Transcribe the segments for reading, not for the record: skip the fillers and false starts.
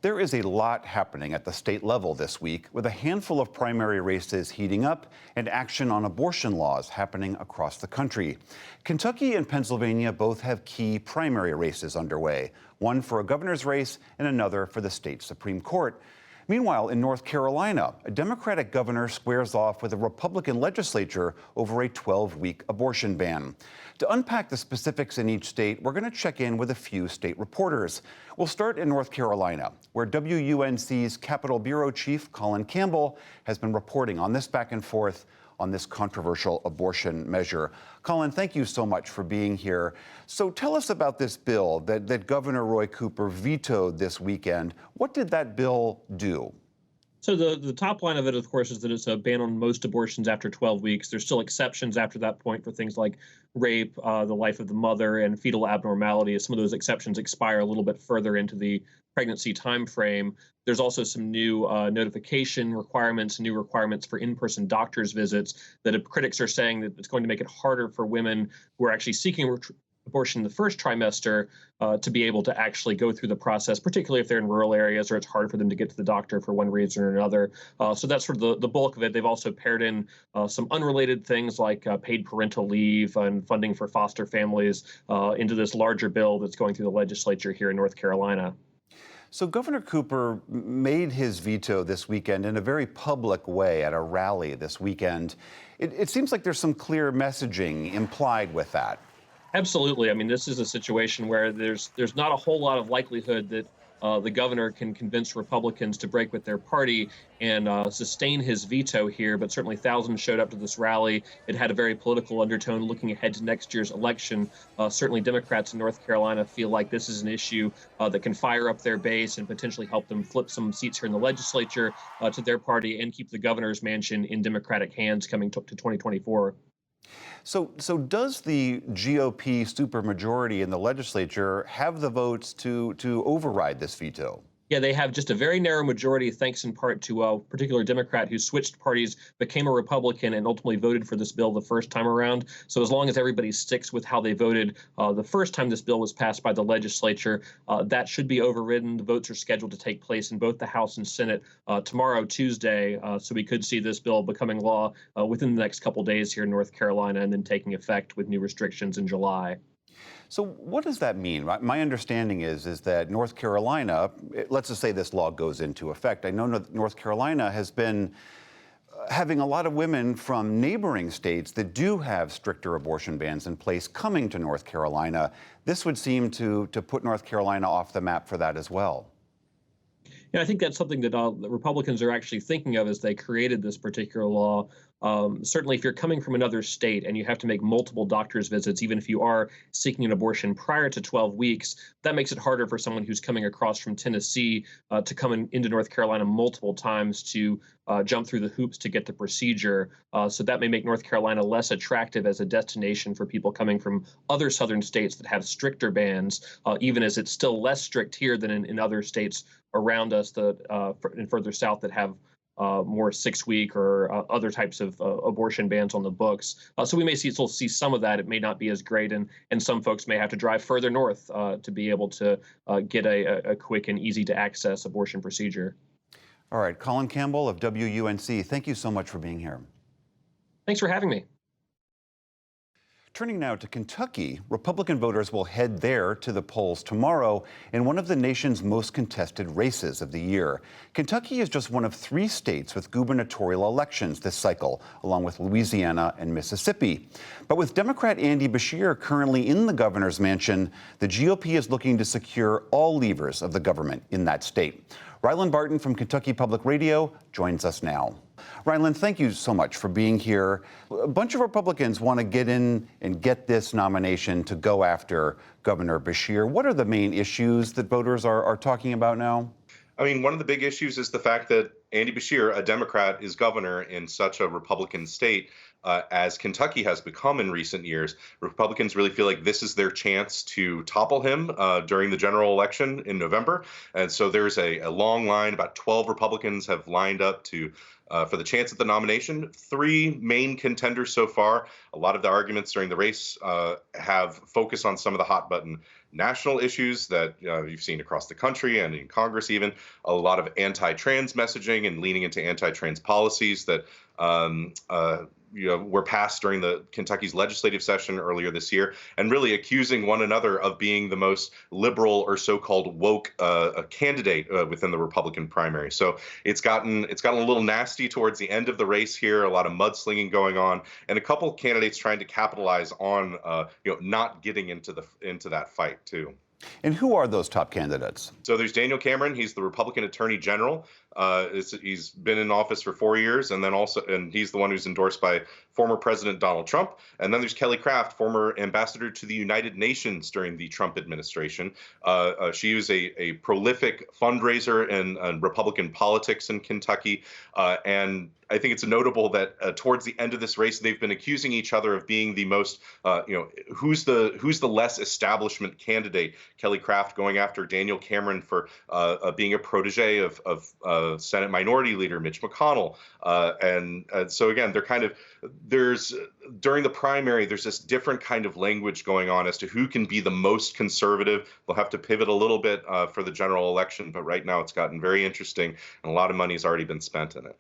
There is a lot happening at the state level this week, with a handful of primary races heating up and action on abortion laws happening across the country. Kentucky and Pennsylvania both have key primary races underway, one for a governor's race and another for the state Supreme Court. Meanwhile, in North Carolina, a Democratic governor squares off with a Republican legislature over a 12-week abortion ban. To unpack the specifics in each state, we're going to check in with a few state reporters. We'll start in North Carolina, where WUNC's Capitol Bureau Chief Colin Campbell has been reporting on this back and forth on this controversial abortion measure. Colin, thank you so much for being here. So tell us about this bill that Governor Roy Cooper vetoed this weekend. What did that bill do? So the top line of it, of course, is that it's a ban on most abortions after 12 weeks. There's still exceptions after that point for things like rape, the life of the mother, and fetal abnormalities. Some of those exceptions expire a little bit further into the pregnancy time frame. There's also some new notification requirements, new requirements for in-person doctor's visits that critics are saying that it's going to make it harder for women who are actually seeking abortion in the first trimester to be able to actually go through the process, particularly if they're in rural areas or it's hard for them to get to the doctor for one reason or another. So that's sort of the bulk of it. They've also paired in some unrelated things like paid parental leave and funding for foster families into this larger bill that's going through the legislature here in North Carolina. So Governor Cooper made his veto this weekend in a very public way at a rally this weekend. It seems like there's some clear messaging implied with that. Absolutely. I mean, this is a situation where there's not a whole lot of likelihood that the governor can convince Republicans to break with their party and sustain his veto here. But certainly thousands showed up to this rally. It had a very political undertone looking ahead to next year's election. Certainly Democrats in North Carolina feel like this is an issue that can fire up their base and potentially help them flip some seats here in the legislature to their party and keep the governor's mansion in Democratic hands coming to 2024. So does the GOP supermajority in the legislature have the votes to override this veto? Yeah, they have just a very narrow majority, thanks in part to a particular Democrat who switched parties, became a Republican, and ultimately voted for this bill the first time around. So as long as everybody sticks with how they voted the first time this bill was passed by the legislature, that should be overridden. The votes are scheduled to take place in both the House and Senate tomorrow, Tuesday. So we could see this bill becoming law within the next couple days here in North Carolina and then taking effect with new restrictions in July. So what does that mean? My understanding is that North Carolina, let's just say this law goes into effect. I know North Carolina has been having a lot of women from neighboring states that do have stricter abortion bans in place coming to North Carolina. This would seem to put North Carolina off the map for that as well. Yeah, I think that's something that the Republicans are actually thinking of as they created this particular law. Certainly, if you're coming from another state and you have to make multiple doctor's visits, even if you are seeking an abortion prior to 12 weeks, that makes it harder for someone who's coming across from Tennessee to come into North Carolina multiple times to jump through the hoops to get the procedure. So that may make North Carolina less attractive as a destination for people coming from other southern states that have stricter bans, even as it's still less strict here than in other states around us and further south that have more 6-week or other types of abortion bans on the books. So we may still see some of that. It may not be as great, and some folks may have to drive further north to be able to get a quick and easy to access abortion procedure. All right, Colin Campbell of WUNC, thank you so much for being here. Thanks for having me. Turning now to Kentucky, Republican voters will head there to the polls tomorrow in one of the nation's most contested races of the year. Kentucky is just one of 3 states with gubernatorial elections this cycle, along with Louisiana and Mississippi. But with Democrat Andy Beshear currently in the governor's mansion, the GOP is looking to secure all levers of the government in that state. Ryland Barton from Kentucky Public Radio joins us now. Ryland, thank you so much for being here. A bunch of Republicans want to get in and get this nomination to go after Governor Beshear. What are the main issues that voters are talking about now? I mean, one of the big issues is the fact that Andy Beshear, a Democrat, is governor in such a Republican state. as Kentucky has become in recent years, Republicans really feel like this is their chance to topple him during the general election in November. And so there's a long line. About 12 Republicans have lined up to for the chance at the nomination. Three main contenders so far. A lot of the arguments during the race have focused on some of the hot button national issues that you've seen across the country and in Congress, even a lot of anti-trans messaging and leaning into anti-trans policies that were passed during the Kentucky's legislative session earlier this year, and really accusing one another of being the most liberal or so-called woke candidate within the Republican primary. So it's gotten a little nasty towards the end of the race here. A lot of mudslinging going on, and a couple candidates trying to capitalize on not getting into that fight too. And who are those top candidates? So there's Daniel Cameron. He's the Republican Attorney General. He's been in office for 4 years, and he's the one who's endorsed by former President Donald Trump. And then there's Kelly Craft, former ambassador to the United Nations during the Trump administration. She was a prolific fundraiser in Republican politics in Kentucky, and I think it's notable that towards the end of this race, they've been accusing each other of being the most, who's the less establishment candidate. Kelly Craft going after Daniel Cameron for being a protege of Senate Minority Leader Mitch McConnell, and so again, during the primary, there's this different kind of language going on as to who can be the most conservative. They'll have to pivot a little bit for the general election, but right now it's gotten very interesting, and a lot of money has already been spent in it.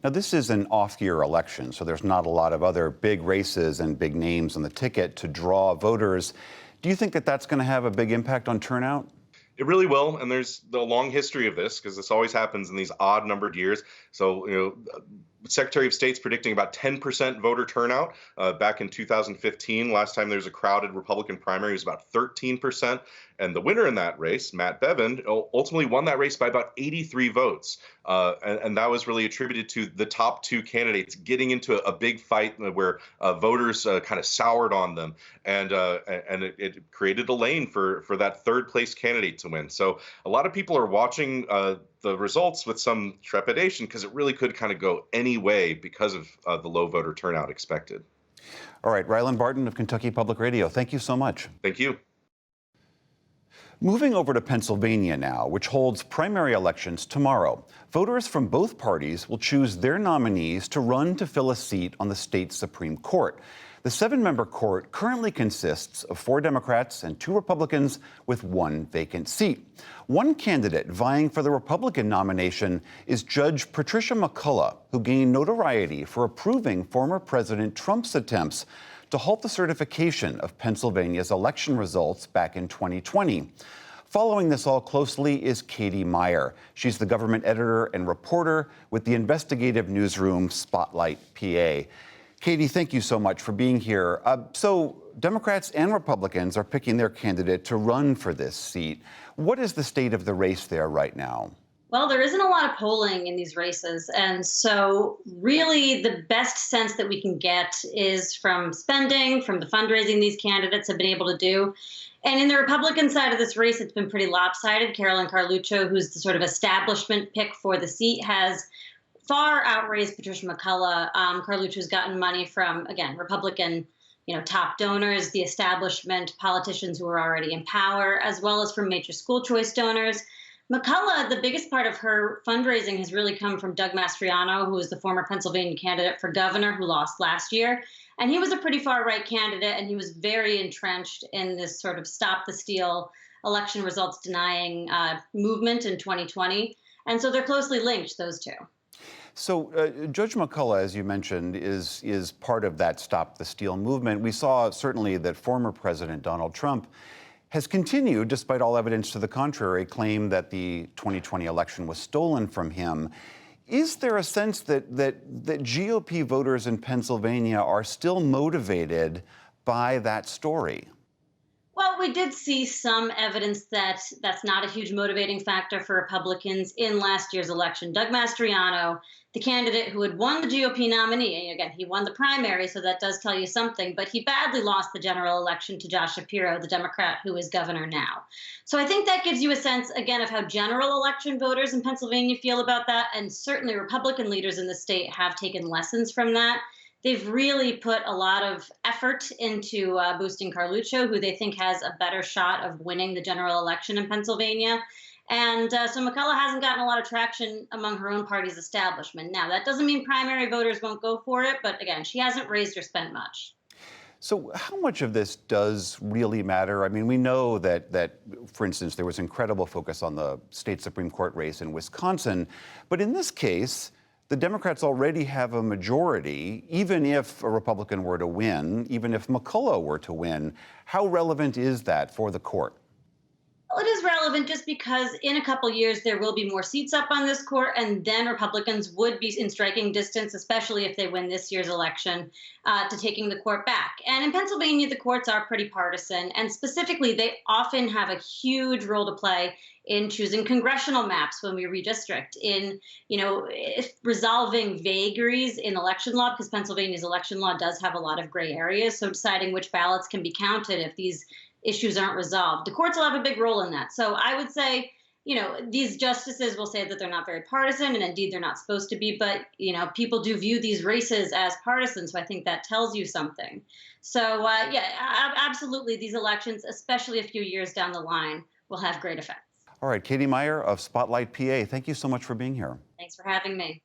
Now, this is an off-year election, so there's not a lot of other big races and big names on the ticket to draw voters. Do you think that that's going to have a big impact on turnout? It really will, and there's the long history of this because this always happens in these odd-numbered years. So, Secretary of State's predicting about 10% voter turnout back in 2015. Last time there was a crowded Republican primary, it was about 13%. And the winner in that race, Matt Bevin, ultimately won that race by about 83 votes. And that was really attributed to the top two candidates getting into a big fight where voters kind of soured on them. And it created a lane for that third place candidate to win. So a lot of people are watching the results with some trepidation because it really could kind of go any way because of the low voter turnout expected. All right, Rylan Barton of Kentucky Public Radio, thank you so much. Thank you. Moving over to Pennsylvania now, which holds primary elections tomorrow. Voters from both parties will choose their nominees to run to fill a seat on the state's Supreme Court. The 7-member court currently consists of 4 Democrats and 2 Republicans with 1 vacant seat. One candidate vying for the Republican nomination is Judge Patricia McCullough, who gained notoriety for approving former President Trump's attempts to halt the certification of Pennsylvania's election results back in 2020. Following this all closely is Katie Meyer. She's the government editor and reporter with the investigative newsroom Spotlight PA. Katie, thank you so much for being here. So Democrats and Republicans are picking their candidate to run for this seat. What is the state of the race there right now? Well, there isn't a lot of polling in these races. And so really the best sense that we can get is from spending, from the fundraising these candidates have been able to do. And in the Republican side of this race, it's been pretty lopsided. Carolyn Carluccio, who's the sort of establishment pick for the seat, has far outraised Patricia McCullough. Carluccio's gotten money from, again, Republican top donors, the establishment, politicians who are already in power, as well as from major school choice donors. McCullough, the biggest part of her fundraising has really come from Doug Mastriano, who is the former Pennsylvania candidate for governor who lost last year. And he was a pretty far-right candidate, and he was very entrenched in this sort of stop the steal, election results denying movement in 2020. And so they're closely linked, those two. So Judge McCullough, as you mentioned, is part of that Stop the Steal movement. We saw certainly that former President Donald Trump has continued, despite all evidence to the contrary, claim that the 2020 election was stolen from him. Is there a sense that GOP voters in Pennsylvania are still motivated by that story? Well, we did see some evidence that that's not a huge motivating factor for Republicans in last year's election. Doug Mastriano, the candidate who had won the GOP nominee, again, he won the primary, so that does tell you something, but he badly lost the general election to Josh Shapiro, the Democrat who is governor now. So I think that gives you a sense, again, of how general election voters in Pennsylvania feel about that, and certainly Republican leaders in the state have taken lessons from that. they've really put a lot of effort into boosting Carluccio, who they think has a better shot of winning the general election in Pennsylvania. And so McCullough hasn't gotten a lot of traction among her own party's establishment. Now, that doesn't mean primary voters won't go for it, but again, she hasn't raised or spent much. So how much of this does really matter? I mean, we know that, for instance, there was incredible focus on the state Supreme Court race in Wisconsin. But in this case, the Democrats already have a majority, even if a Republican were to win, even if McCullough were to win. How relevant is that for the court? Well, it is relevant just because in a couple years there will be more seats up on this court, and then Republicans would be in striking distance, especially if they win this year's election, to taking the court back. And in Pennsylvania, the courts are pretty partisan, and specifically, they often have a huge role to play in choosing congressional maps when we redistrict, in resolving vagaries in election law, because Pennsylvania's election law does have a lot of gray areas. So deciding which ballots can be counted if these issues aren't resolved. The courts will have a big role in that. So I would say, these justices will say that they're not very partisan, and indeed they're not supposed to be, but, people do view these races as partisan. So I think that tells you something. So, absolutely, these elections, especially a few years down the line, will have great effects. All right, Katie Meyer of Spotlight PA, thank you so much for being here. Thanks for having me.